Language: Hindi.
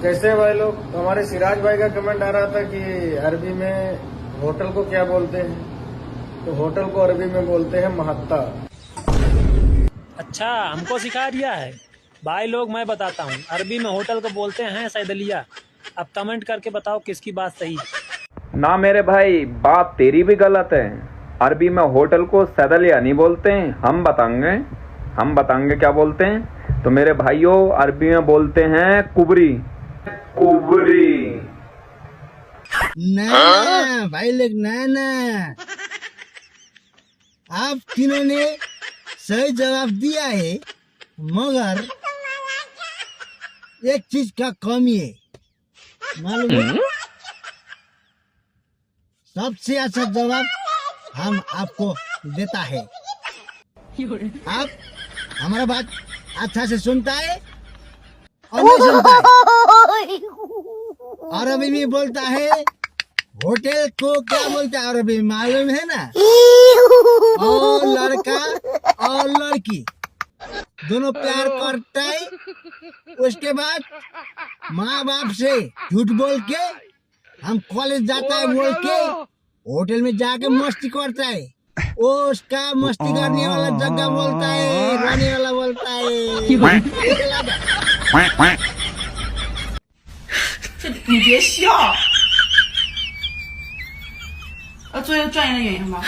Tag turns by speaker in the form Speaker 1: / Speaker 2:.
Speaker 1: कैसे हैं भाई लोग। हमारे सिराज भाई का कमेंट आ रहा था कि अरबी में होटल को क्या बोलते हैं, तो होटल को अरबी में बोलते हैं महत्ता।
Speaker 2: अच्छा, हमको सिखा दिया है भाई लोग। मैं बताता हूँ, अरबी में होटल को बोलते हैं सैदलिया। अब कमेंट करके बताओ किसकी बात सही है।
Speaker 3: ना मेरे भाई, बात तेरी भी गलत है। अरबी में होटल को सैदलिया नहीं बोलते हैं, हम बताएंगे क्या बोलते हैं। तो मेरे भाइयों, अरबी में बोलते हैं कुबरी।
Speaker 4: ना भाई लोग, ना आप तीनों ने सही जवाब दिया है, मगर एक चीज का कमी है, मालूम है? सबसे अच्छा जवाब हम आपको देता है। आप हमारा बात अच्छा से सुनता है और नहीं सुनता है। अरबी में बोलता है होटल को क्या बोलता है अरबी में, मालूम है ना? और लड़का और लड़की दोनों प्यार करता है। उसके बाद माँ बाप से झूठ बोल के हम कॉलेज जाता है बोल के होटल में जाके मस्ती करता है। वो उसका मस्ती करने वाला जगह बोलता है, रहने वाला बोलता है।
Speaker 5: 你别笑，作为专业的演员吗？